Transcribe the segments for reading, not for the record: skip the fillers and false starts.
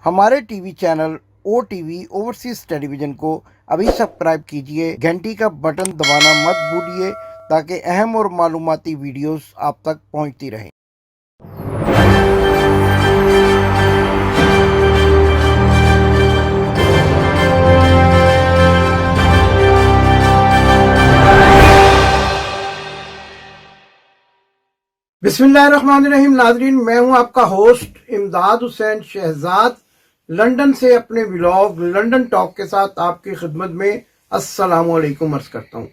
हमारे TV channel ओ TV overseas television को अभी सब्सक्राइब कीजिए, घंटी का बटन दबाना मत भूलिए ताकि अहम और मालूमाती वीडियोस आप तक पहुंचती रहें। बिस्मिल्लाहिर्रहमानिर्रहीम। नाजरीन, मैं हूं आपका होस्ट इमदाद हुसैन शहजाद, लंदन से अपने व्लॉग लंदन टॉक के साथ आपकी खिदमत में अस्सलाम वालेकुम अर्ज करता हूं।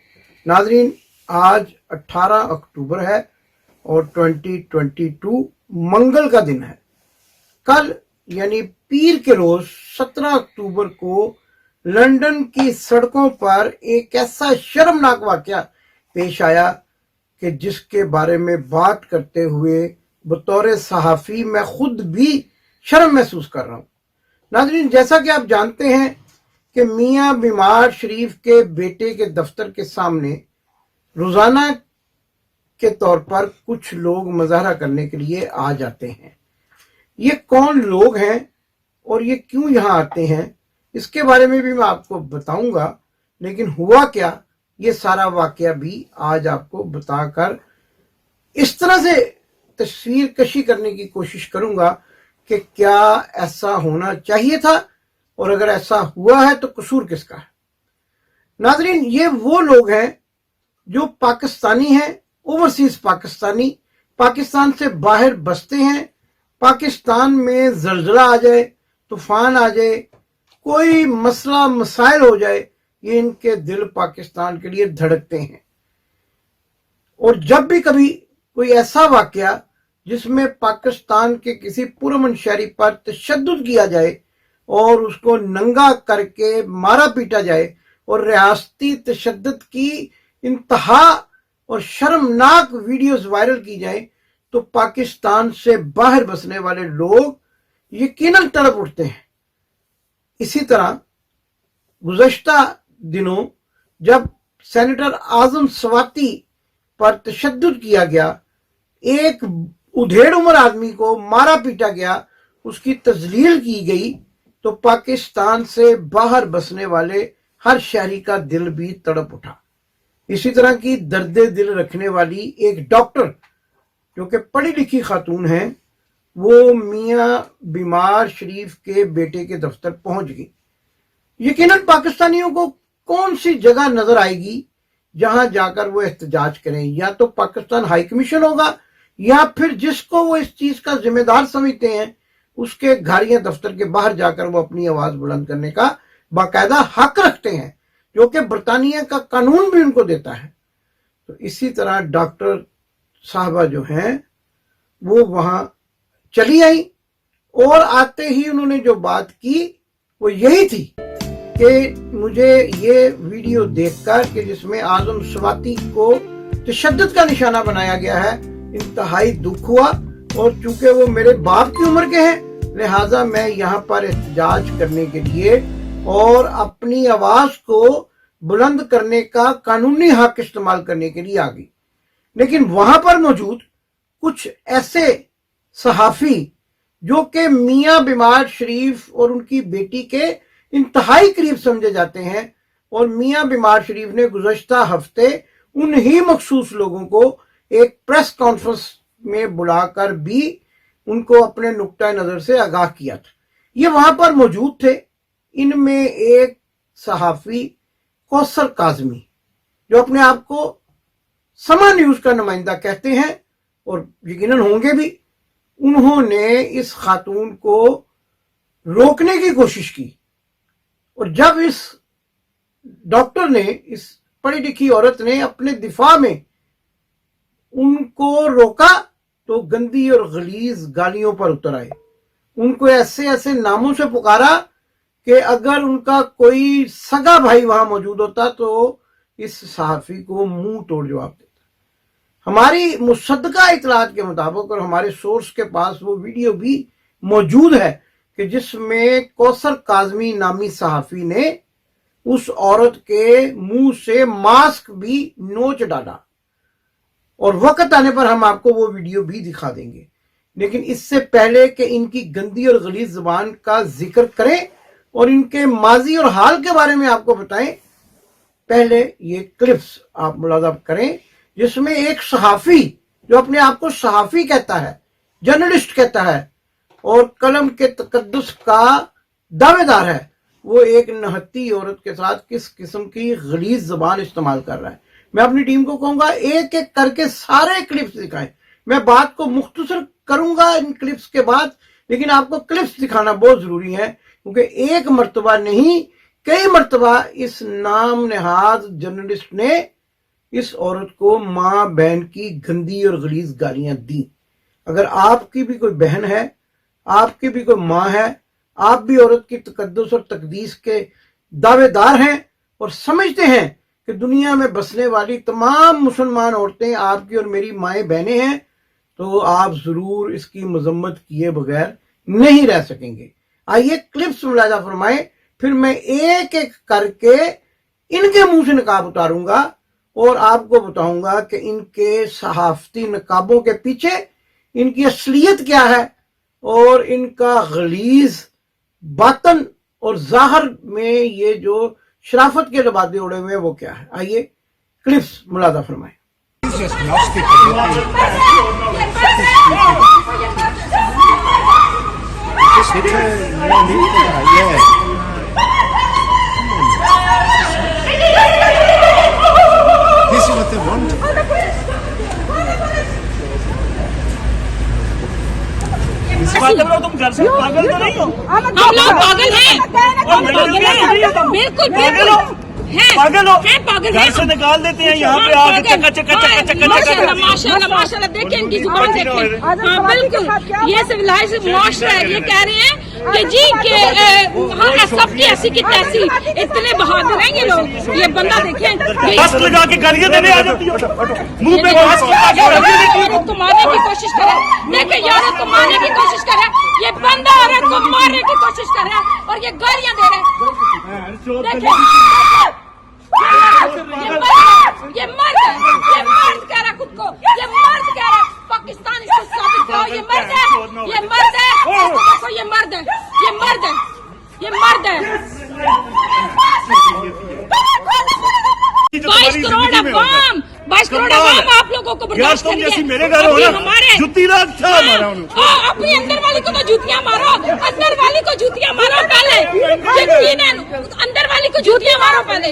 नाजरीन, आज 18 अक्टूबर है और 2022 मंगल का दिन है। कल यानी पीर के रोज 17 अक्टूबर को लंदन की सड़कों पर एक ऐसा शर्मनाक वाकया पेश आया कि जिसके बारे में बात करते हुए बतौर सहाफ़ी मैं खुद भी शर्म महसूस कर रहा हूँ। नाज़रीन, जैसा कि आप जानते हैं कि मियाँ बीमार शरीफ के बेटे के दफ्तर के सामने रोज़ाना के तौर पर कुछ लोग मुजाहरा करने के लिए आ जाते हैं। ये कौन लोग हैं और ये क्यों यहाँ आते हैं, इसके बारे में भी मैं आपको बताऊंगा। लेकिन हुआ क्या, ये सारा वाकया भी आज आपको बताकर इस तरह से तस्वीर कशी करने की कोशिश करूंगा कि क्या ऐसा होना चाहिए था और अगर ऐसा हुआ है तो कसूर किसका है। नाजरीन, ये वो लोग हैं जो पाकिस्तानी हैं, ओवरसीज पाकिस्तानी, पाकिस्तान से बाहर बसते हैं। पाकिस्तान में जलजला आ जाए, तूफान आ जाए, कोई मसला मसाइल हो जाए, ये इनके दिल पाकिस्तान के लिए धड़कते हैं। और जब भी कभी कोई ऐसा वाकया जिसमें पाकिस्तान के किसी पुरअमन शहरी पर तशद्दुद किया जाए और उसको नंगा करके मारा पीटा जाए और रियासती तशद्दुद की इंतहा और शर्मनाक वीडियोस वायरल की जाए, तो पाकिस्तान से बाहर बसने वाले लोग यकीनन तड़प उठते हैं। इसी तरह गुज़श्ता दिनों जब सेनेटर आजम स्वाति पर तशद्दुद किया गया, एक उधेड़ उम्र आदमी को मारा पीटा गया, उसकी तजलील की गई, तो पाकिस्तान से बाहर बसने वाले हर शहरी का दिल भी तड़प उठा। इसी तरह की दर्द दिल रखने वाली एक डॉक्टर जो कि पढ़ी लिखी खातून है, वो मियाँ बीमार शरीफ के बेटे के दफ्तर पहुंच गई। यकीनन पाकिस्तानियों को कौन सी जगह नजर आएगी जहां जाकर वो एहतजाज करें। या तो पाकिस्तान हाई कमीशन होगा, या फिर जिसको वो इस चीज का जिम्मेदार समझते हैं उसके घर या दफ्तर के बाहर जाकर वो अपनी आवाज बुलंद करने का बाकायदा हक रखते हैं, जो कि बरतानिया का कानून भी उनको देता है। तो इसी तरह डॉक्टर साहबा जो हैं वो वहां चली आई और आते ही उन्होंने जो बात की वो यही थी कि मुझे ये वीडियो देखकर कि जिसमें आजम स्वाति को तशद्दुद का निशाना बनाया गया है, इंतहाई दुख हुआ। और चूंकि वो मेरे बाप की उम्र के हैं, लिहाजा मैं यहाँ पर एहतजाज करने के लिए और अपनी आवाज को बुलंद करने का कानूनी हक इस्तेमाल करने के लिए आ गई। लेकिन वहां पर मौजूद कुछ ऐसे सहाफी जो कि मियाँ बीमार शरीफ और उनकी बेटी के इंतहाई करीब समझे जाते हैं, और मियाँ बीमार शरीफ ने गुज़श्ता हफ्ते उन्हीं मखसूस लोगों को एक प्रेस कॉन्फ्रेंस में बुलाकर भी उनको अपने नुक्ता नजर से आगाह किया था। ये वहां पर मौजूद थे। इनमें एक सहाफी कौसर काजमी, जो अपने आप को समा न्यूज का नुमाइंदा कहते हैं और यकीनन होंगे भी, उन्होंने इस खातून को रोकने की कोशिश की। और जब इस डॉक्टर ने, इस पढ़ी लिखी औरत ने अपने दिफा में उनको रोका, तो गंदी और गलीज गालियों पर उतर आए। उनको ऐसे ऐसे नामों से पुकारा कि अगर उनका कोई सगा भाई वहां मौजूद होता तो इस सहाफी को मुंह तोड़ जवाब देता। हमारी मुसद्दका इतलात के मुताबिक और हमारे सोर्स के पास वो वीडियो भी मौजूद है कि जिसमें कौसर काजमी नामी सहाफी ने उस औरत के मुंह से मास्क भी नोच डाला, और वक्त आने पर हम आपको वो वीडियो भी दिखा देंगे। لیکن اس سے پہلے کہ ان کی گندی اور غلیظ زبان کا ذکر کریں اور ان کے ماضی اور حال کے بارے میں آپ کو بتائیں، پہلے یہ کلپس آپ ملاحظہ کریں جس میں ایک صحافی جو اپنے آپ کو صحافی کہتا ہے، جرنلسٹ کہتا ہے اور قلم کے تقدس کا دعوے دار ہے، وہ ایک نہتی عورت کے ساتھ کس قسم کی غلیظ زبان استعمال کر رہا ہے۔ میں اپنی ٹیم کو کہوں گا ایک ایک کر کے سارے کلپس دکھائیں۔ میں بات کو مختصر کروں گا ان کلپس کے بعد، لیکن آپ کو کلپس دکھانا بہت ضروری ہے کیونکہ ایک مرتبہ نہیں کئی مرتبہ اس نام نہاد جرنلسٹ نے اس عورت کو ماں بہن کی گندی اور غلیظ گالیاں دی۔ اگر آپ کی بھی کوئی بہن ہے، آپ کی بھی کوئی ماں ہے، آپ بھی عورت کی تقدس اور تقدیس کے دعوے دار ہیں اور سمجھتے ہیں کہ دنیا میں بسنے والی تمام مسلمان عورتیں آپ کی اور میری مائیں بہنیں ہیں، تو آپ ضرور اس کی مذمت کیے بغیر نہیں رہ سکیں گے۔ آئیے کلپس ملاحظہ فرمائیں، پھر میں ایک ایک کر کے ان کے منہ سے نقاب اتاروں گا اور آپ کو بتاؤں گا کہ ان کے صحافتی نقابوں کے پیچھے ان کی اصلیت کیا ہے اور ان کا غلیظ باطن اور ظاہر میں یہ جو شرافت کے لبادے اڑے ہوئے ہیں وہ کیا ہے۔ آئیے کلپس ملاحظہ فرمائیں۔ This is what they want. पागल हो तुम, घर से पागल तो नहीं हो? हम लोग पागल हैं, हम पागल हैं, बिल्कुल बिल्कुल हैं, पागल हो, हैं पागल घर हैं। से निकाल देते हैं यहाँ पे आके चक्का चक्का चक्का चक्का माशाल्लाह चक्का। माशाल्लाह माशाल्लाह, देखें इनकी जुबान देखें। हाँ बिल्कुल, ये सिविलाइज्ड मुआशरा है। ये कह रहे हैं कि जी के हाँ सबकी ऐसी की तैसी, इतने बहादुर हैं ये लोग। ये बंदा देखें, मास्क लगा के गालियाँ देने आ जाती हो, मुंह पे मास्क लगा के गालियाँ देती हो। औरत को मारने की कोशिश करे, देखे औरत को मारने की कोशिश करे, ये बंदा औरत को मारने की कोशिश कर रहा है और ये गालियां दे रहे हैं। देखे ये मर्द है, ये मर्द कह रहा खुद को, ये मर्द कह रहा। पाकिस्तान इसको साबित करो, ये मर्द है, ये मर्द है। देखो ये मर्द है, ये मर्द है, ये मर्द है। 22 करोड़ अवाम, 22 करोड़ अवाम आप लोगों को बर्दाश्त तुम कर जैसी लिया। मेरे घर हो ना, हमारे जुत्ती रात था हमारा उन्होंने। अपनी अंदर वाली को तो जूतियां मारो, अंदर वाली को जूतियां मारो पहले। यकीनन अंदर वाली को जूतियां मारो पहले,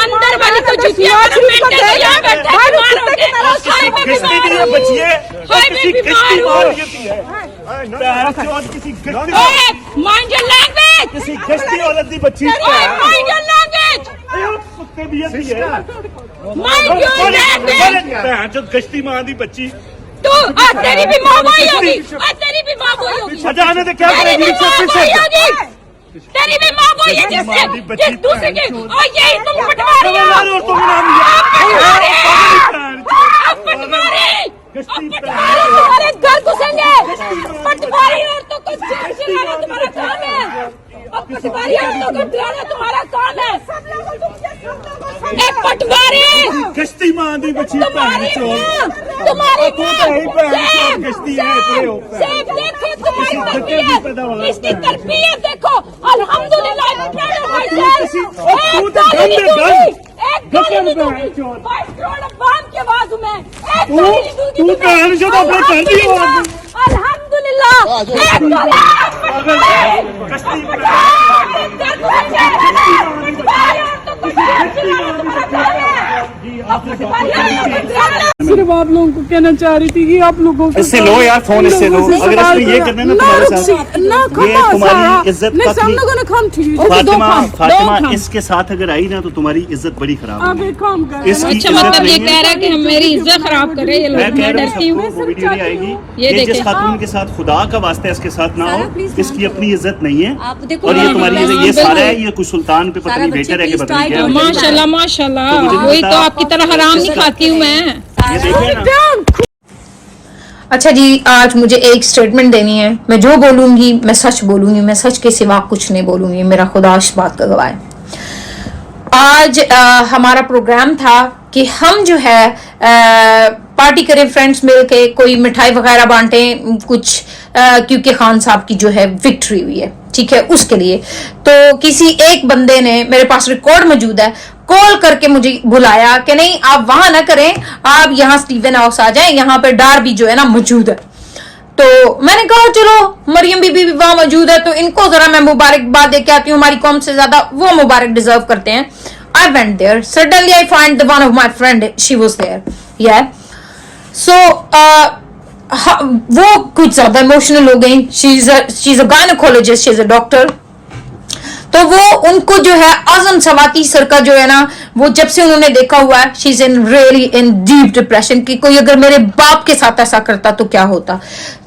अंदर वाली को जूतियां मारो। मेंटल यहाँ बैठे बीमार हो गए, हाय मैं किसने बीमार दिया हूँ, बचिए, हाय मैं किसी बीमार गश्ती मार हूँ। देती है। किसी गश्ती, माइंड योर लैंग्वेज, किसी गश्ती औरत दी बच्ची माइंड योर लैंग्वेज, कुत्ते भी ऐसी है। Mind your language. जो गश्ती मां दी बच्ची, तू तेरी भी माँ वही होगी, तेरी भी माँ वही होगी, अच्छा आने दे, क्या तेरी करेगी भी माँ वही होगी, तेरी भी माँ वही है जिससे जिस दूसरे की। और यही तुम पटवारी हो, और तुम नाम आप पटवारी, आप पटवारी, तुम्हारे घर घुसेंगे। पटवारी औरतों को जेल चलाना तुम्हारा काम है, अब पटवारी औरतों को डराना तुम्हारा काम है। एक पटवारी गश्ती मां दी बच्ची तुम्हारी माँ, तुम्हारी सेब देखो, तुम्हारी तरबियत, इसकी तरबियत देखो। अल्हम्दुलिल्लाह, एक गाली नहीं दूंगी, एक गाली नहीं दूंगी। 22 करोड़ अवाम की आवाज हूँ मैं, एक गाली नहीं दूंगी। तू बहन जो अपने घर दी हो। अल्हम्दुलिल्लाह, एक गाली। गश्ती सिर्फ आप लोगों को कहना चाह रही थी कि आप लोगों को इससे लो यार, फोन इससे लो। अगर इसको ये करना ना तुम्हारे साथ, ये तुम्हारी इज्जत फातिमा इसके साथ अगर आई ना तो तुम्हारी इज्जत बड़ी खराब आप होगी। एक काम करें। इसकी अच्छा इज्जत मतलब ये नहीं कह है। रहा है कि हम मेरी इज्जत खराब करे ये मैं लोग, कह मैं रहा डरती हूँ हूँ। सबको वो वीडियो नहीं आएगी। ये ये जिस देखें। खातून के साथ खुदा का वास्ता है इसके साथ ना हो, इसकी अपनी इज्जत नहीं है। आप देखो और ये हाँ, तुम्हारी हाँ, ये सारा है, बिल्कुल। ये कुछ सुल्तान पे पता सारा नहीं बच्चे बेटर है कि please पता नहीं try क्या to- है। माशाल्लाह माशाल्लाह, तो मुझे वही बता- तो आपकी तरह हराम नहीं खाती हूँ मैं। ये देखे ना, अच्छा जी, आज मुझे एक स्टेटमेंट देनी है। मैं जो बोलूँगी मैं सच बोलूँगी, मैं सच के सिवा कुछ नहीं बोलूँगी, मेरा खुदा इस बात का गवाह है। आज हमारा प्रोग्राम था कि हम जो है पार्टी करें फ्रेंड्स मिल के, कोई मिठाई वगैरह बांटें कुछ, क्योंकि खान साहब की जो है विक्ट्री हुई है, ठीक है, उसके लिए। तो किसी एक बंदे ने, मेरे पास रिकॉर्ड मौजूद है, कॉल करके मुझे बुलाया कि नहीं आप वहां ना करें, आप यहाँ स्टीवन हाउस आ जाएं, यहाँ पे डार्बी जो है ना मौजूद है। तो मैंने कहा चलो मरियम बीबी भी वहां मौजूद है तो इनको जरा मैं मुबारकबाद दे के आती हूँ, हमारी कौम से ज्यादा वो मुबारक डिजर्व करते हैं। I went there. Suddenly I find the one of my friend, she was there. Yeah. So वो कुछ ज्यादा इमोशनल हो गई। she's a gynecologist, she's a doctor. तो वो उनको जो है आजम सवाती सर का जो है ना, वो जब से उन्होंने देखा हुआ है, she is in really in deep depression कि कोई अगर मेरे बाप के साथ ऐसा करता तो क्या होता।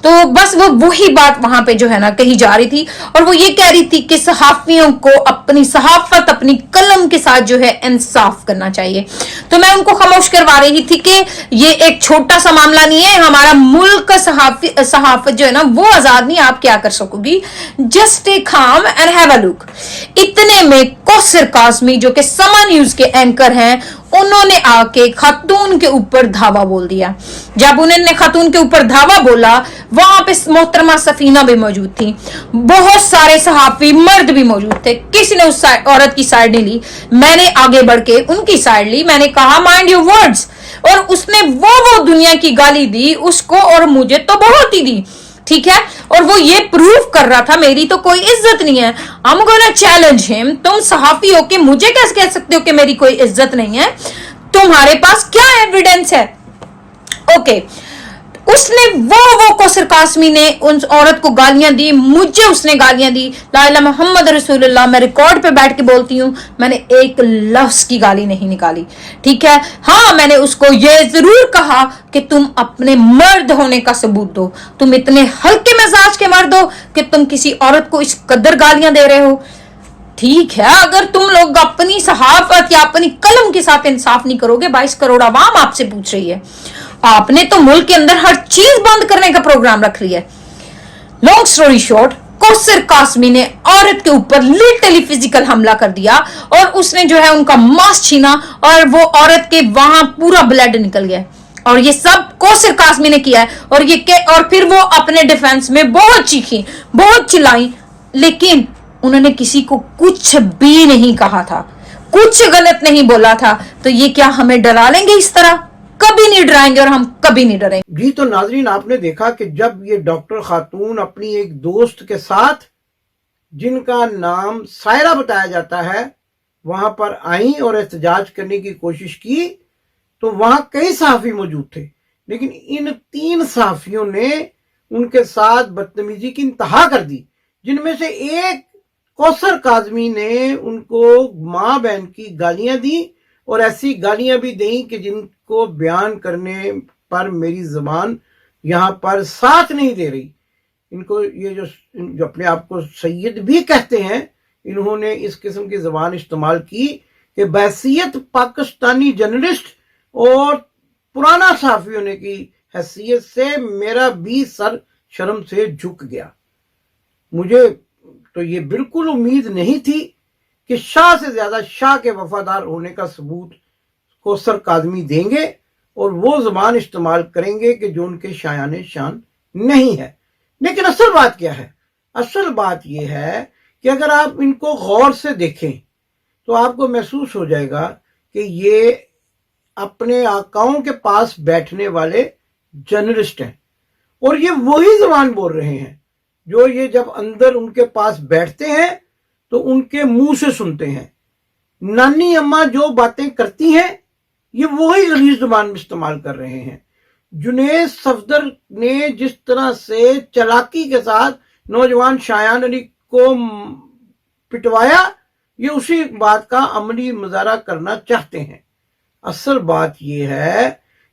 तो बस वो वही बात वहां पे जो है ना कही जा रही थी, और वो ये कह रही थी कि सहाफियों को अपनी सहाफत, अपनी कलम के साथ जो है इंसाफ करना चाहिए। तो मैं उनको खामोश करवा रही थी कि ये एक छोटा सा मामला नहीं है, हमारा मुल्क का सहाफत जो है ना वो आजाद नहीं, आप क्या कर सकोगी, जस्ट टे काम एंड हैव अ लुक। इतने में कौसर काज़मी जो कि समा न्यूज के एंकर हैं, उन्होंने आके खातून के ऊपर धावा बोल दिया। जब उन्होंने खातून के ऊपर धावा बोला, वहां पे मोहतरमा सफीना भी मौजूद थी, बहुत सारे सहाफी मर्द भी मौजूद थे, किसी ने उस औरत की साइड नहीं ली। मैंने आगे बढ़ के उनकी साइड ली, मैंने कहा माइंड योर वर्ड्स, और उसने वो दुनिया की गाली दी उसको, और मुझे तो बहुत ही दी, ठीक है। और वो ये प्रूव कर रहा था मेरी तो कोई इज्जत नहीं है। I'm gonna challenge him, तुम सहाफी हो के मुझे कैसे कह सकते हो कि मेरी कोई इज्जत नहीं है, तुम्हारे पास क्या एविडेंस है? ओके, उसने वो कौसर कासमी ने उन औरत को गालियां दी, मुझे उसने गालियां दी। ला इलाहा मोहम्मद रसूलुल्लाह, मैं रिकॉर्ड पे बैठ के बोलती हूँ, मैंने एक लफ्ज की गाली नहीं निकाली, ठीक है। हाँ, मैंने उसको ये जरूर कहा कि तुम अपने मर्द होने का सबूत दो, तुम इतने हल्के मिजाज के मर्द हो कि तुम किसी औरत को इस कदर गालियां दे रहे हो, ठीक है। अगर तुम लोग अपनी सहाफत या अपनी कलम के साथ इंसाफ नहीं करोगे, 22 करोड़ आवाम आपसे पूछ रही है, आपने तो मुल्क के अंदर हर चीज बंद करने का प्रोग्राम रख लिया है। Long story short, Kausar Qasmi ने औरत के ऊपर लिटरली फिजिकल हमला कर दिया, और उसने जो है उनका मास्क छीना, और वो औरत के वहां पूरा ब्लड निकल गया, और ये सब कौसर कासमी ने किया है। और फिर वो अपने डिफेंस में बहुत चीखी, बहुत चिल्लाई, लेकिन उन्होंने किसी को कुछ भी नहीं कहा था, कुछ गलत नहीं बोला था। तो ये क्या हमें डरा लेंगे इस तरह? कभी नहीं डराएंगे, और हम कभी नहीं डरेंगे। जी, तो नाजरीन, आपने देखा कि जब ये डॉक्टर खातून अपनी एक दोस्त के साथ, जिनका नाम सायरा बताया जाता है, वहां पर आई और एहतजाज करने की कोशिश की, तो वहां कई सहाफी मौजूद थे, लेकिन इन 3 सहाफियों ने उनके साथ बदतमीजी की इंतहा कर दी, जिनमें से एक कौसर काज़मी ने उनको माँ बहन की गालियां दी, और ऐसी गालियां भी दी कि जिनको बयान करने पर मेरी जुबान यहाँ पर साथ नहीं दे रही। इनको ये जो अपने आप को सैयद भी कहते हैं, इन्होंने इस किस्म की जुबान इस्तेमाल की कि बहसीयत पाकिस्तानी जर्नलिस्ट और पुराना सहाफी होने की हैसियत से मेरा भी सर शर्म से झुक गया। मुझे तो ये बिल्कुल उम्मीद नहीं थी कि शाह से ज्यादा शाह के वफादार होने का सबूत कौसर काज़मी देंगे, और वो जुबान इस्तेमाल करेंगे कि जो उनके शायाने शान नहीं है। लेकिन असल बात क्या है? असल बात यह है कि अगर आप इनको गौर से देखें तो आपको महसूस हो जाएगा कि ये अपने आकाओं के पास बैठने वाले जर्नलिस्ट हैं, और ये वही जुबान बोल रहे हैं जो ये जब अंदर उनके पास बैठते हैं तो उनके मुंह से सुनते हैं। नानी अम्मा जो बातें करती हैं, ये वही गलीज जुबान में इस्तेमाल कर रहे हैं। जुनैद सफदर ने जिस तरह से चालाकी के साथ नौजवान शायान अली को पिटवाया, ये उसी बात का अमली मुजाहरा करना चाहते हैं। असल बात यह है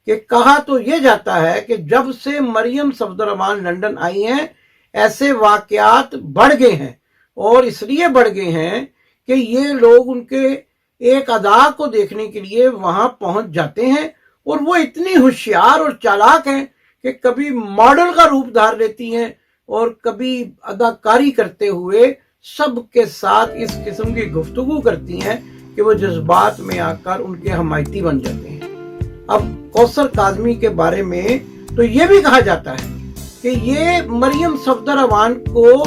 कि कहा तो यह जाता है कि जब से मरियम सफदररहमान लंदन आई हैं, ऐसे वाकयात बढ़ गए हैं, और इसलिए बढ़ गए हैं कि ये लोग उनके एक अदा को देखने के लिए वहां पहुंच जाते हैं, और वो इतनी होशियार और चालाक हैं कि कभी मॉडल का रूप धार लेती हैं और कभी अदाकारी करते हुए सबके साथ इस किस्म की गुफ्तगू करती हैं कि वो जज्बात में आकर उनके हमायती बन जाते हैं। अब कौसर काजमी के बारे में तो ये भी कहा जाता है कि ये मरियम सफदरवान को,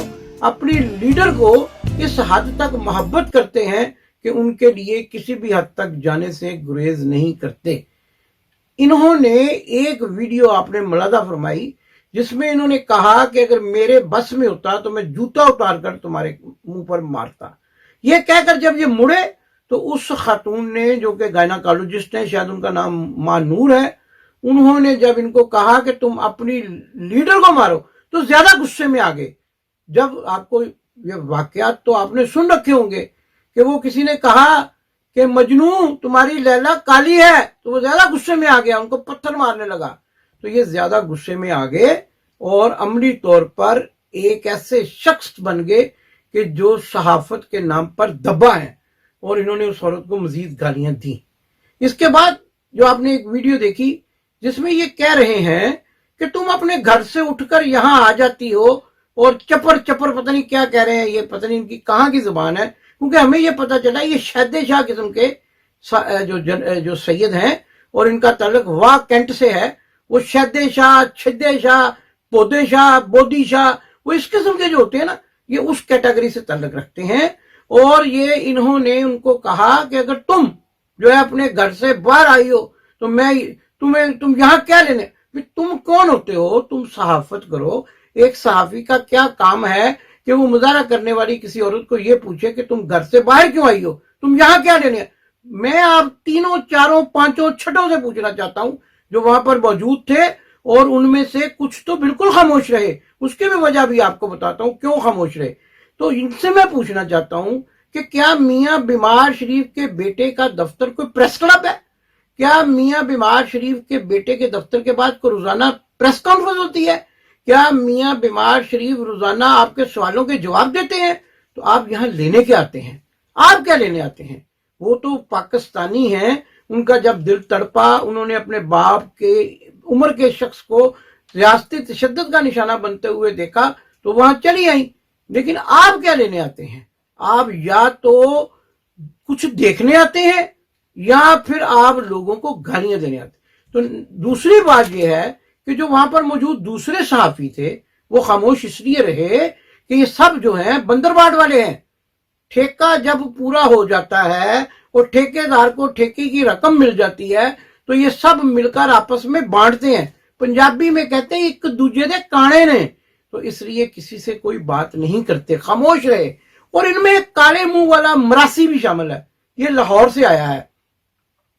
अपनी लीडर को इस हद तक मोहब्बत करते हैं कि उनके लिए किसी भी हद तक जाने से गुरेज नहीं करते। इन्होंने एक वीडियो आपने मुलादा फरमाई जिसमें इन्होंने कहा कि अगर मेरे बस में होता तो मैं जूता उतार कर तुम्हारे मुंह पर मारता। ये कहकर जब ये मुड़े तो उस खातून ने, जो कि गायनाकोलॉजिस्ट है, शायद उनका नाम मानूर है, उन्होंने जब इनको कहा कि तुम अपनी लीडर को मारो तो ज्यादा गुस्से में आ गए। जब आपको ये वाकयात तो आपने सुन रखे होंगे कि वो किसी ने कहा कि मजनू तुम्हारी लैला काली है, तो वो ज्यादा गुस्से में आ गया, उनको पत्थर मारने लगा। तो ये ज्यादा गुस्से में आ गए और अमली तौर पर एक ऐसे शख्स बन गए कि जो सहाफत के नाम पर दबा है, और इन्होंने उस औरत को मजीद गालियां दी। इसके बाद जो आपने एक वीडियो देखी जिसमें ये कह रहे हैं कि तुम अपने घर से उठकर यहाँ आ जाती हो, और चपर चपर पता नहीं क्या कह रहे हैं, ये पता नहीं इनकी कहाँ की जुबान है, क्योंकि हमें ये पता चला ये शहद शाह किस्म के जो सैयद हैं और इनका ताल्लुक वाह कैंट से है। वो शहद शाह, छिद्दे शाह, पौधे शाह, बोधी शाह, वो इस किस्म के जो होते हैं ना, ये उस कैटेगरी से ताल्लुक रखते हैं। और ये इन्होंने उनको कहा कि अगर तुम जो है अपने घर से बाहर आई हो तो तुम यहाँ क्या लेने, तुम कौन होते हो, तुम सहाफत करो। एक सहाफी का क्या काम है कि वो मुजाहरा करने वाली किसी औरत को ये पूछे कि तुम घर से बाहर क्यों आई हो, तुम यहाँ क्या लेने। मैं आप तीनों, चारों, पांचों, छठों से पूछना चाहता हूं जो वहां पर मौजूद थे, और उनमें से कुछ तो बिल्कुल खामोश रहे, उसकी भी वजह भी आपको बताता हूं क्यों खामोश रहे। तो इनसे मैं पूछना चाहता हूं कि क्या मियां बीमार शरीफ के बेटे का दफ्तर कोई प्रेस क्लब है? क्या मियां बीमार शरीफ के बेटे के दफ्तर के बाद कोई रोजाना प्रेस कॉन्फ्रेंस होती है? क्या मियां बीमार शरीफ रोजाना आपके सवालों के जवाब देते हैं? तो आप यहाँ लेने के आते हैं, आप क्या लेने आते हैं? वो तो पाकिस्तानी हैं, उनका जब दिल तड़पा, उन्होंने अपने बाप के उम्र के शख्स को रियासती तशद्दुद का निशाना बनते हुए देखा तो वहां चली आई। लेकिन आप क्या लेने आते हैं? आप या तो कुछ देखने आते हैं या फिर आप लोगों को गालियां देने आते हैं। तो दूसरी बात यह है कि जो वहां पर मौजूद दूसरे सहाफी थे वो खामोश इसलिए रहे कि ये सब जो हैं बंदरबांट वाले हैं। ठेका जब पूरा हो जाता है और ठेकेदार को ठेके की रकम मिल जाती है तो ये सब मिलकर आपस में बांटते हैं। पंजाबी में कहते हैं एक दूजे दे काने ने, तो इसलिए किसी से कोई बात नहीं करते, खामोश रहे। और इनमें एक काले मुंह वाला मरासी भी शामिल है, ये लाहौर से आया है,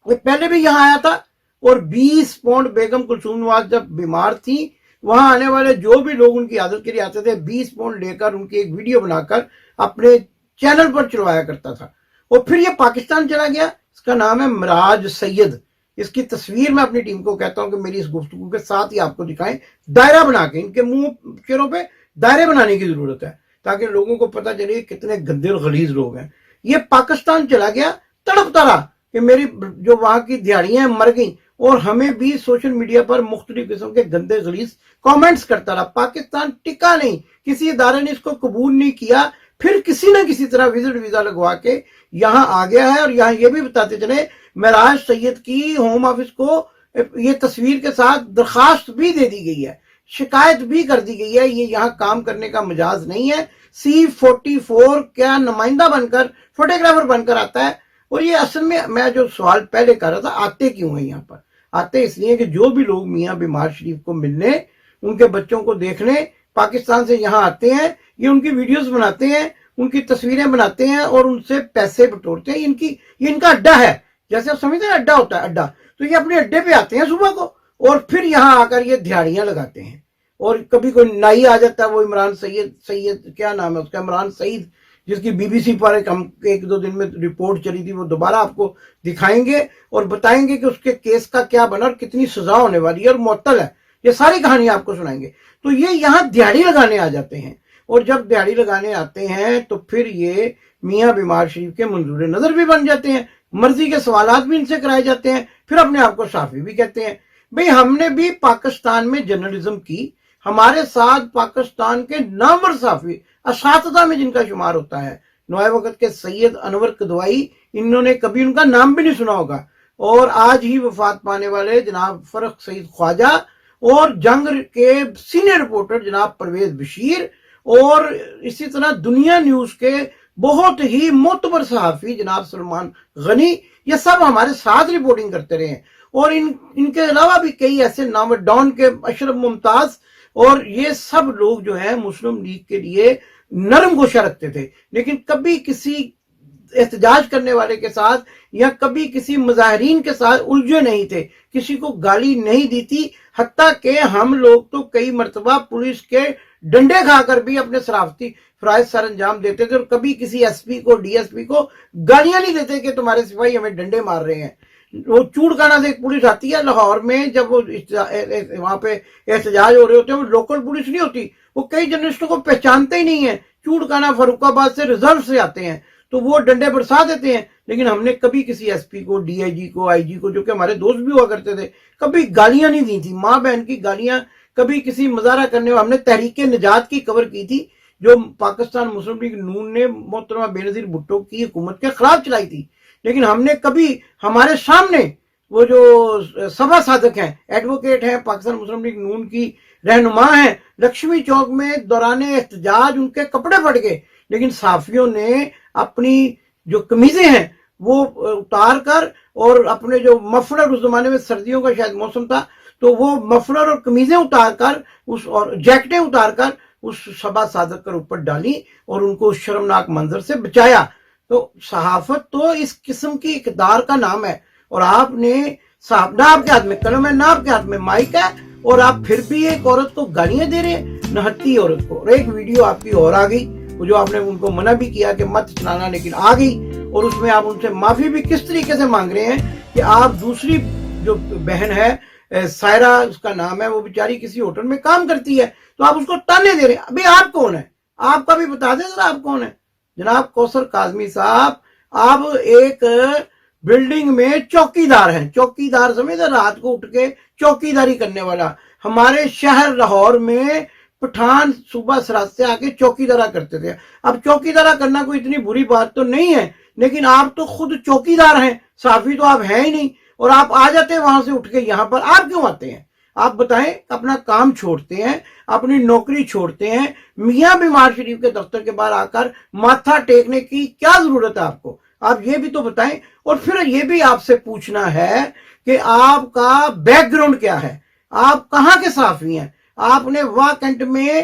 ये पहले भी यहाँ आया था। और 20 पौंड बेगम कुलसूम नवाज जब बीमार थी, वहां आने वाले जो भी लोग उनकी आदत के लिए आते थे 20 पौंड लेकर उनकी एक वीडियो बनाकर अपने चैनल पर चलवाया करता था। और फिर ये पाकिस्तान चला गया। इसका नाम है मिराज सैयद। इसकी तस्वीर मैं अपनी टीम को कहता हूं कि मेरी इस गुफ्तगू के साथ ही आपको दिखाएं, दायरा बना के, इनके मुंह चेहरों पे दायरे बनाने की जरूरत है ताकि लोगों को पता चले कितने गंदे और गलीज लोग हैं। ये पाकिस्तान चला गया, तड़पता रहा कि मेरी जो वहां की दिहाड़ियां मर गई, और हमें भी सोशल मीडिया पर मुख्तलिफ किस्म के गंदे गलीज कमेंट्स करता रहा। पाकिस्तान टिका नहीं, किसी इदारे ने इसको कबूल नहीं किया, फिर किसी न किसी तरह विजिट वीजा लगवा के यहाँ आ गया है। और यहाँ ये भी बताते चले, मिराज सैयद की होम ऑफिस को ये तस्वीर के साथ दरखास्त भी दे दी गई है, शिकायत भी कर दी गई है, ये यहाँ काम करने का मिजाज नहीं है। C44 क्या नुमाइंदा बनकर, फोटोग्राफर बनकर आता है। और ये असल में मैं जो सवाल पहले कर रहा था, आते क्यों है यहाँ पर? आते इसलिए कि जो भी लोग मियां बीमार शरीफ को मिलने, उनके बच्चों को देखने पाकिस्तान से यहाँ आते हैं, ये उनकी वीडियोस बनाते हैं, उनकी तस्वीरें बनाते हैं और उनसे पैसे बटोरते हैं। ये इनका अड्डा है, जैसे आप समझते हैं अड्डा होता है, अड्डा। तो ये अपने अड्डे पे आते हैं सुबह को और फिर यहाँ आकर ये दिहाड़ियां लगाते हैं। और कभी कोई नाई आ जाता है, वो इमरान सैयद क्या नाम है उसका, इमरान सईद, जिसकी बीबीसी पर एक दो दिन में रिपोर्ट चली थी, वो दोबारा आपको दिखाएंगे और बताएंगे कि उसके केस का क्या बना और कितनी सजा होने वाली है और मुअत्तल है। ये सारी कहानी आपको सुनाएंगे। तो ये यहाँ दिहाड़ी लगाने आ जाते हैं, और जब दिहाड़ी लगाने आते हैं तो फिर ये मियां बीमार शरीफ के मंजूर नजर भी बन जाते हैं, मर्जी के सवालात भी इनसे कराए जाते हैं, फिर अपने आप को साफी भी कहते हैं। भाई हमने भी पाकिस्तान में जर्नलिज्म की, हमारे साथ पाकिस्तान के नामवर साफी असातिज़ा में जिनका शुमार होता है, नए वक्त के सैयद अनवर कदवाई, इन्होंने कभी उनका नाम भी नहीं सुना होगा। اور آج ہی وفات پانے والے جناب فرق سعید خواجہ اور جنگ کے سینئر رپورٹر جناب پرویز بشیر اور اسی طرح دنیا نیوز کے بہت ہی معتبر صحافی جناب سلمان غنی، یہ سب ہمارے ساتھ رپورٹنگ کرتے رہے ہیں. اور ان کے علاوہ بھی کئی ایسے نام، ڈان کے اشرف ممتاز، اور یہ سب لوگ جو ہیں مسلم لیگ کے لیے نرم گوشہ رکھتے تھے، لیکن کبھی کسی احتجاج کرنے والے کے ساتھ یا کبھی کسی مظاہرین کے ساتھ الجھے نہیں تھے، کسی کو گالی نہیں دی تھی. حتیٰ کہ ہم لوگ تو کئی مرتبہ پولیس کے ڈنڈے کھا کر بھی اپنے صحافتی فرائض سر انجام دیتے تھے، اور کبھی کسی ایس پی کو ڈی ایس پی کو گالیاں نہیں دیتے کہ تمہارے سپاہی ہمیں ڈنڈے مار رہے ہیں. وہ چوڑکانہ سے ایک پولیس آتی ہے لاہور میں، جب وہ وہاں پہ احتجاج ہو رہے ہوتے ہیں، وہ لوکل پولیس نہیں ہوتی، وہ کئی جرنلسٹوں کو پہچانتے ہی نہیں ہیں، چوڑکانہ فاروق آباد سے ریزرو سے آتے ہیں، تو وہ ڈنڈے برسا دیتے ہیں. لیکن ہم نے کبھی کسی ایس پی کو، ڈی آئی جی کو، آئی جی کو، جو کہ ہمارے دوست بھی ہوا کرتے تھے، کبھی گالیاں نہیں دی تھی، ماں بہن کی گالیاں. کبھی کسی مظاہرہ کرنے والے، ہم نے تحریک نجات کی کور کی تھی جو پاکستان مسلم لیگ نون نے محترمہ بینظیر بھٹو کی حکومت کے خلاف چلائی تھی، لیکن ہم نے کبھی، ہمارے سامنے وہ جو سبا صادق ہیں، ایڈوکیٹ ہیں، پاکستان مسلم لیگ نون کی رہنما ہیں، لکشمی چوک میں دوران احتجاج ان کے کپڑے پھٹ گئے، لیکن صحافیوں نے اپنی جو قمیضیں ہیں وہ اتار کر، اور اپنے جو مفلر، اس زمانے میں سردیوں کا شاید موسم تھا، تو وہ مفلر اور قمیضیں اتار کر اور جیکٹیں اتار کر اس سبا صادق کر اوپر ڈالی اور ان کو اس شرمناک منظر سے بچایا. تو صحافت تو اس قسم کی اقدار کا نام ہے، اور آپ نے نہ آپ کے ہاتھ میں قلم ہے، نہ آپ کے ہاتھ میں مائک ہے، اور آپ پھر بھی ایک عورت کو گالیاں دے رہے ہیں، نہتی عورت کو. اور ایک ویڈیو آپ کی اور آ گئی، وہ جو آپ نے ان کو منع بھی کیا کہ مت چلانا، لیکن آ گئی، اور اس میں آپ ان سے معافی بھی کس طریقے سے مانگ رہے ہیں کہ آپ دوسری جو بہن ہے سائرہ اس کا نام ہے، وہ بیچاری کسی ہوٹل میں کام کرتی ہے، تو آپ اس کو تانے دے رہے ہیں. ابھی آپ کون ہیں؟ آپ کا بھی بتا دیں ذرا آپ کون ہیں. جناب کوثر کاظمی صاحب، آپ ایک بلڈنگ میں چوکی دار ہیں، چوکی دار سمجھے، رات کو اٹھ کے چوکی داری کرنے والا. ہمارے شہر لاہور میں پٹھان صوبہ سرحد سے آ کے چوکی دارا کرتے تھے. اب چوکی دارا کرنا کوئی اتنی بری بات تو نہیں ہے، لیکن آپ تو خود چوکی دار ہیں، صحافی تو آپ ہیں ہی نہیں، اور آپ آ جاتے ہیں وہاں سے اٹھ کے یہاں پر. آپ کیوں آتے ہیں؟ آپ بتائیں. اپنا کام چھوڑتے ہیں، اپنی نوکری چھوڑتے ہیں، میاں بیمار شریف کے دفتر کے باہر آ کر ماتھا ٹیکنے کی کیا ضرورت ہے آپ کو؟ آپ یہ بھی تو بتائیں. اور پھر یہ بھی آپ سے پوچھنا ہے کہ آپ کا بیک گراؤنڈ کیا ہے، آپ کہاں کے صحافی ہیں، آپ نے واہ کینٹ میں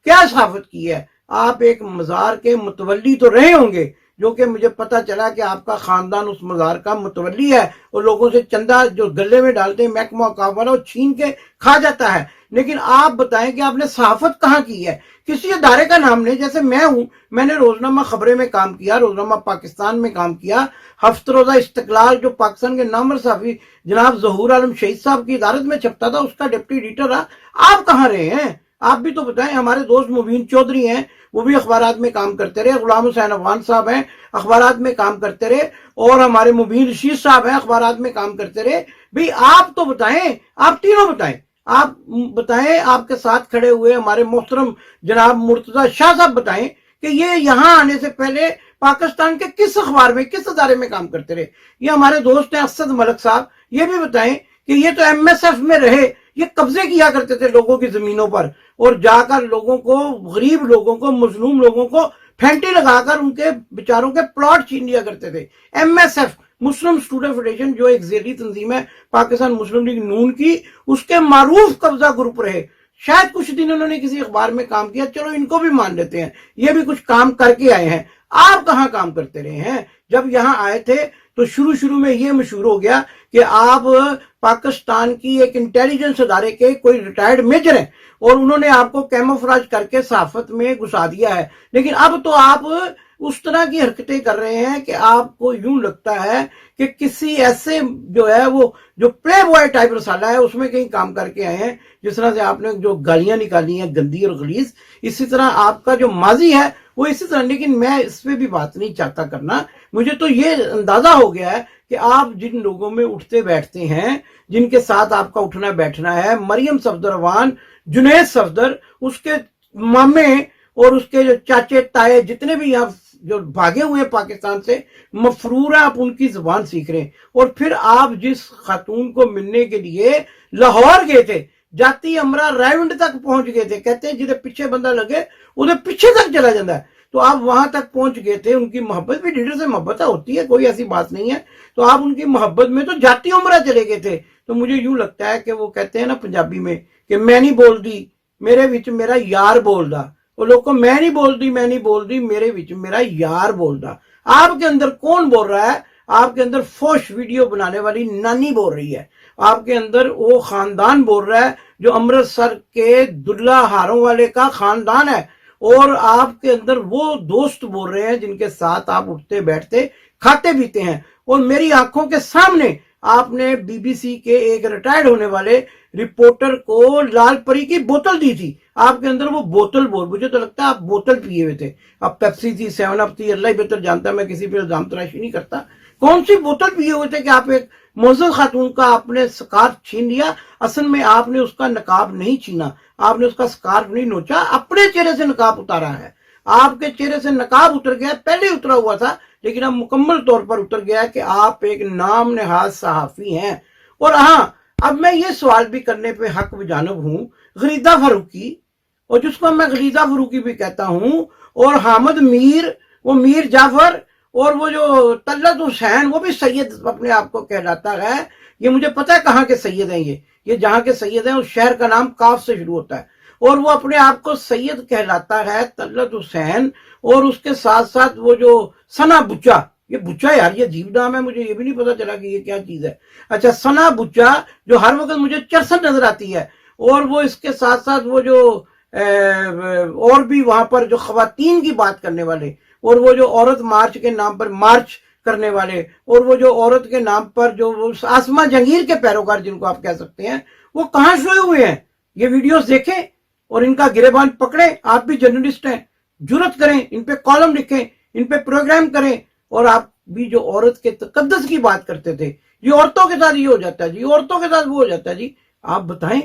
کیا صحافت کی ہے. آپ ایک مزار کے متولی تو رہے ہوں گے، جو کہ مجھے پتا چلا کہ آپ کا خاندان اس مزار کا متولی ہے، اور لوگوں سے چندہ جو گلے میں ڈالتے ہیں محکمہ اوقاف والا، وہ چھین کے کھا جاتا ہے. لیکن آپ بتائیں کہ آپ نے صحافت کہاں کی ہے؟ کسی ادارے کا نام نہیں. جیسے میں ہوں، میں نے روزنامہ خبریں میں کام کیا، روزنامہ پاکستان میں کام کیا، ہفت روزہ استقلال جو پاکستان کے نامور صحافی جناب ظہور عالم شہید صاحب کی ادارت میں چھپتا تھا، اس کا ڈپٹی ایڈیٹر رہا. آپ کہاں رہے ہیں؟ آپ بھی تو بتائیں. ہمارے دوست مبین چودھری ہیں، وہ بھی اخبارات میں کام کرتے رہے. غلام حسین افغان صاحب ہیں، اخبارات میں کام کرتے رہے. اور ہمارے مبین رشید صاحب ہیں، اخبارات میں کام کرتے رہے. بھئی آپ تو بتائیں، آپ تینوں بتائیں. آپ بتائیں، آپ کے ساتھ کھڑے ہوئے ہمارے محترم جناب مرتضی شاہ صاحب بتائیں کہ یہ یہاں آنے سے پہلے پاکستان کے کس اخبار میں، کس ادارے میں کام کرتے رہے. یہ ہمارے دوست ہیں اسد ملک صاحب، یہ بھی بتائیں کہ یہ تو ایم ایس ایف میں رہے، یہ قبضے کیا کرتے تھے لوگوں کی زمینوں پر، اور جا کر لوگوں کو، غریب لوگوں کو، مظلوم لوگوں کو پھینٹی لگا کر ان کے بیچاروں کے پلاٹ چھین لیا کرتے تھے. M S F, Muslim student federation, جو ایک ذیلی تنظیم ہے پاکستان مسلم لیگ نون کی، اس کے معروف قبضہ گروپ رہے. شاید کچھ دن انہوں نے کسی اخبار میں کام کیا، چلو ان کو بھی مان لیتے ہیں، یہ بھی کچھ کام کر کے آئے ہیں. آپ کہاں کام کرتے رہے ہیں؟ جب یہاں آئے تھے تو شروع میں یہ مشہور ہو گیا کہ آپ پاکستان کی ایک انٹیلیجنس ادارے کے کوئی ریٹائرڈ میجر ہیں، اور انہوں نے آپ کو کیموفراج کر کے صحافت میں گھسا دیا ہے. لیکن اب تو آپ اس طرح کی حرکتیں کر رہے ہیں کہ آپ کو یوں لگتا ہے کہ کسی ایسے جو ہے وہ جو پلے بوائے ٹائپ رسالہ ہے اس میں کہیں کام کر کے آئے ہیں. جس طرح سے آپ نے جو گالیاں نکالی ہیں گندی اور غلیظ، اسی طرح آپ کا جو ماضی ہے وہ اسی طرح. لیکن میں اس پہ بھی بات نہیں چاہتا کرنا. مجھے تو یہ اندازہ ہو گیا ہے کہ آپ جن لوگوں میں اٹھتے بیٹھتے ہیں، جن کے ساتھ آپ کا اٹھنا بیٹھنا ہے، مریم صفدروان، جنید صفدر، اس کے مامے اور اس کے جو چاچے تائے جتنے بھی یہاں जो भागे हुए हैं पाकिस्तान से, मफरूर है, आप उनकी जुबान सीख रहे हैं। और फिर आप जिस खातून को मिलने के लिए लाहौर गए थे, जाती अमरा रायविंड तक पहुंच गए थे, कहते हैं जिधर पीछे बंदा लगे उधर पीछे तक चला जाता है, तो आप वहां तक पहुंच गए थे। उनकी मोहब्बत भी लीडर से मोहब्बत होती है, कोई ऐसी बात नहीं है, तो आप उनकी मोहब्बत में तो जाती उमरा चले गए थे। तो मुझे यूं लगता है कि वो कहते हैं ना पंजाबी में कि मैं नहीं बोल दी मेरे विच मेरा यार बोलदा, वो लोग को मैं नहीं बोल दी मेरे विच मेरा यार बोलदा। आपके अंदर कौन बोल रहा है? आपके अंदर फोश वीडियो बनाने वाली नानी बोल रही है, आपके अंदर वो खानदान बोल रहा है जो अमृतसर के दुल्ला हारों वाले का खानदान है, और आपके अंदर वो दोस्त बोल रहे हैं जिनके साथ आप उठते बैठते खाते पीते हैं। और मेरी आंखों के सामने आपने बीबीसी के एक रिटायर्ड होने वाले रिपोर्टर को लाल परी की बोतल दी थी, आपके अंदर वो बोतल बोल, मुझे तो लगता है आप बोतल पिए हुए थे। अब पेप्सी थी, 7 अप थी, अल्लाह ही बेहतर जानता है, मैं किसी पे इल्जाम तराशी नहीं करता। कौन सी बोतल पिए हुए थे कि आप एक मोअज़्ज़ज़ खातून का आपने स्कार्फ छीन लिया? असल में आपने उसका नकाब नहीं छीना, आपने उसका स्कार्फ नहीं नोचा, अपने चेहरे से नकाब उतारा है। आपके चेहरे से नकाब उतर गया, पहले ही उतरा हुआ था, लेकिन अब मुकम्मल तौर पर उतर गया कि आप एक नाम नहाज सहाफी हैं। और हाँ, अब मैं ये सवाल भी करने पे हक बजानब हूँ, गरीदा फरूकी, और जिसको मैं गरीदा फरूकी भी कहता हूँ, और हामिद मीर, वो मीर जाफर, और वो जो तल्लत हुसैन, वो भी सैयद अपने आप को कहलाता है। ये मुझे पता है कहाँ के सैयद हैं, ये जहाँ के सैयद हैं उस शहर का नाम काफ से शुरू होता है, और वो अपने आप को सैयद कहलाता है तल्लत हुसैन। और उसके साथ साथ वो जो सना बुच्चा, ये बुच्चा यार ये अजीब नाम है, मुझे ये भी नहीं पता चला कि ये क्या चीज है। अच्छा, सना बुच्चा जो हर वक्त मुझे चरसन नजर आती है, और वो इसके साथ साथ वो जो और भी वहां पर जो खवातीन की बात करने वाले, और वो जो औरत मार्च के नाम पर मार्च करने वाले, और वो जो औरत के नाम पर जो आसमा जंगीर के पैरोकार जिनको आप कह सकते हैं, वो कहाँ सोए हुए हैं? ये वीडियोस देखें और इनका गिरेबान पकड़े। आप भी जर्नलिस्ट हैं, जुर्रत करें, इन पे कॉलम लिखें, इन पे प्रोग्राम करें। और आप भी जो औरत के तकद्दुस की बात करते थे, ये औरतों के साथ ये हो जाता है जी, औरतों के साथ वो हो जाता है जी, आप बताएं।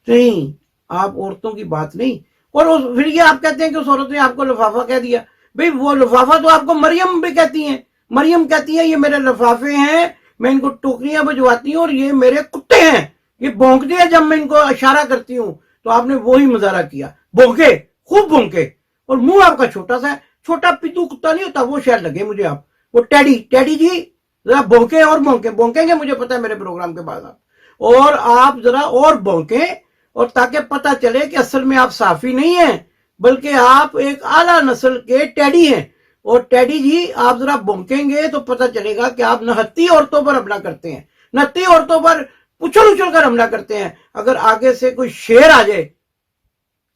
नहीं, आप औरतों की बात नहीं। और फिर ये आप कहते हैं कि उस औरत ने आपको लिफाफा कह दिया। भाई वो लिफाफा तो आपको मरियम भी कहती हैं, मरियम कहती है ये मेरे लिफाफे हैं, मैं इनको टोकरियां भिजवाती हूँ, और ये मेरे कुत्ते हैं, ये भौंकते हैं जब मैं इनको इशारा करती हूँ। तो आपने वही मुजाहरा किया, भौंके, खूब भौंके, और मुंह आपका छोटा सा है, छोटा पिद्दू कुत्ता नहीं होता वो शायद लगे मुझे आप, वो टैडी जी जरा भौंके और भौंकेंगे, मुझे पता है मेरे प्रोग्राम के बाद आप, और आप जरा और भौंके, और ताकि पता चले कि असल में आप साफी नहीं हैं, बल्कि आप एक आला नस्ल के टैडी हैं। और टैडी जी आप जरा भौंकेंगे तो पता चलेगा कि आप नहत्ती औरतों पर हमला करते हैं, नहत्ती औरतों पर उछल उछल कर हमला करते हैं। अगर आगे से कोई शेर आ जाए,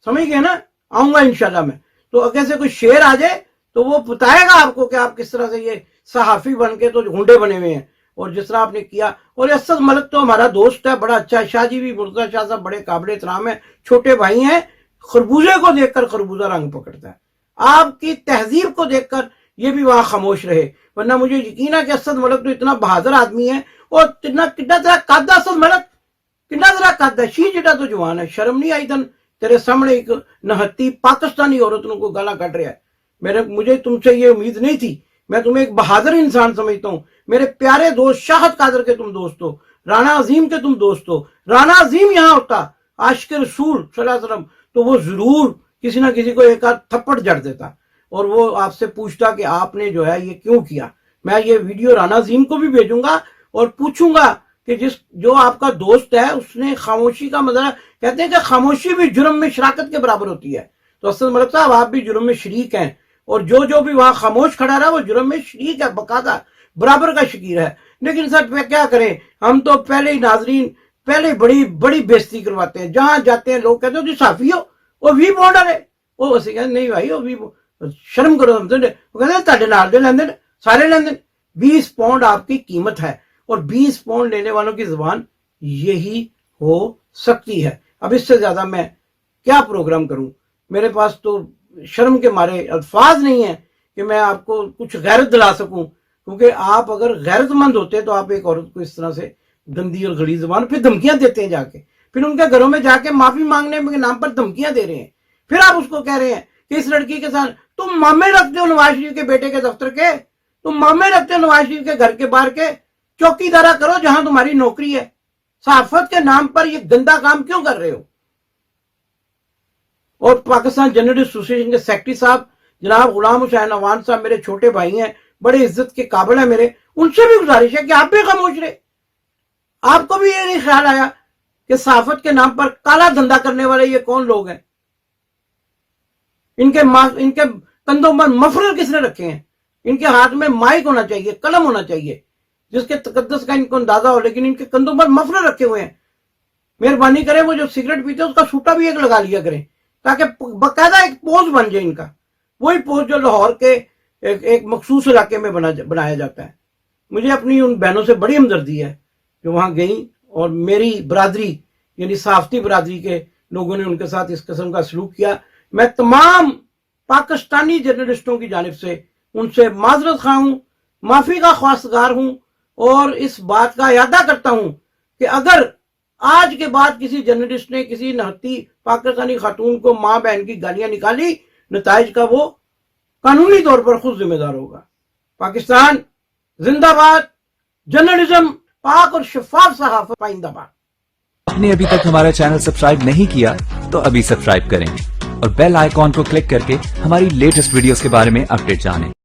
समझ गए ना, आऊंगा इंशाल्लाह मैं, तो आगे से कोई शेर आ जाए तो वो बताएगा आपको कि आप किस तरह से ये सहाफी बन के तो हुंडे बने हुए हैं, और जिस तरह आपने किया। और असद मलिक तो हमारा दोस्त है, बड़ा अच्छा, शाह जी भी, मुर्तजा शाह साहब बड़े काबिल एहतराम है, छोटे भाई हैं। खरबूजे को देखकर खरबूजा रंग पकड़ता है, आपकी तहजीब को देखकर ये भी वहां खामोश रहे, वरना मुझे यकीन है कि असद मलिक तो इतना बहादुर आदमी है। और कितना तेरा कद असद मलिक, कितना तेरा कद है, शी जिटा तो जवान है, शर्म नहीं आई तन तेरे सामने एक नहत्ती पाकिस्तानी औरत को गाला कट रहा है। मुझे तुमसे ये उम्मीद नहीं थी, मैं तुम्हें एक बहादुर इंसान समझता हूँ। मेरे प्यारे दोस्त, शाहद कादर के तुम दोस्त हो, राना अजीम के तुम दोस्त हो। राना अजीम यहाँ होता, आशिक रसूल सल्लल्लाहु अलैहि वसल्लम, तो वो जरूर किसी ना किसी को एक आध थप्पड़ जड़ देता, और वो आपसे पूछता कि आपने जो है ये क्यों किया। मैं ये वीडियो राना अजीम को भी भेजूंगा और पूछूंगा कि जो आपका दोस्त है उसने खामोशी का मतलब, कहते हैं कि खामोशी भी जुर्म में शराकत के बराबर होती है। तो असद मलिक साहब आप भी जुर्म में शरीक हैं, और जो भी वहां खामोश खड़ा रहा वो जुर्म में शरीक है, बकायदा बराबर का शकीर है। लेकिन सर क्या करें, हम तो पहले ही नाजरीन पहले बड़ी बड़ी बेइज्जती करवाते हैं, जहां जाते हैं लोग कहते हो साफी हो, वो भी बॉर्डर है, वो असं कहते नहीं भाई, वो भी शर्म करो, वो कहते ताडे नाल दे लेंदे ने, सारे लेंदे ने। 20 पाउंड आपकी कीमत है, और 20 पाउंड लेने वालों की जुबान यही हो सकती है। अब इससे ज्यादा मैं क्या प्रोग्राम करूं, मेरे पास तो शर्म के मारे अल्फाज नहीं है कि मैं आपको कुछ गैरत दिला सकूं, क्योंकि आप अगर गैरतमंद होते तो आप एक औरत को इस तरह से गंदी और गली जुबान, फिर धमकियां देते हैं जाके, फिर उनके घरों में जाके माफी मांगने के नाम पर धमकियां दे रहे हैं, फिर आप उसको कह रहे हैं कि इस लड़की के साथ तुम मामे रखते हो नवाज शरीफ के बेटे के दफ्तर के, तुम मामे रखते हो नवाज शरीफ के घर के बाहर के, चौकीदारा करो जहां तुम्हारी नौकरी है। सहाफत के नाम पर ये गंदा काम क्यों कर रहे हो? और पाकिस्तान जर्नलिस्ट एसोसिएशन के सेक्रेटरी साहब जनाब गुलाम हुसैन अवान साहब मेरे छोटे भाई हैं, बड़े इज्जत के काबिल है मेरे, उनसे भी गुजारिश है कि आप भी खामोश रहे। आपको भी ये नहीं ख्याल आया कि सहाफत के नाम पर काला धंधा करने वाले ये कौन लोग हैं? इनके कंधों पर मफलर किसने रखे हैं? इनके हाथ में माइक होना चाहिए, कलम होना चाहिए जिसके तकद्दस का इनको अंदाजा हो, लेकिन इनके कंधों पर मफलर रखे हुए हैं। मेहरबानी करें वो जो सिगरेट पीते हैं उसका सूटा भी एक लगा लिया करें ताकि बकायदा एक पोज बन जाए इनका, वही पोज जो लाहौर के एक मखसूस इलाके में बनाया जाता है। मुझे अपनी उन बहनों से बड़ी हमदर्दी है जो वहां गई और मेरी बरादरी यानी सहाफती बरादरी के लोगों ने उनके साथ इस किस्म का सलूक किया। मैं तमाम पाकिस्तानी जर्नलिस्टों की जानिब से उनसे माजरत खा हूं, माफी का ख्वास्तगार हूं और इस बात का यादा करता हूं कि अगर आज के बाद किसी जर्नलिस्ट ने किसी नहती पाकिस्तानी खातून को मां बहन की गालियां निकाली, नताइज का वो कानूनी तौर पर खुद जिम्मेदार होगा। पाकिस्तान जिंदाबाद, जर्नलिज्म पाक और शफाफ सहाफत पाइंदाबाद। आपने अभी तक हमारा चैनल सब्सक्राइब नहीं किया तो अभी सब्सक्राइब करें और बेल आइकॉन को क्लिक करके हमारी लेटेस्ट वीडियोस के बारे में अपडेट जानें।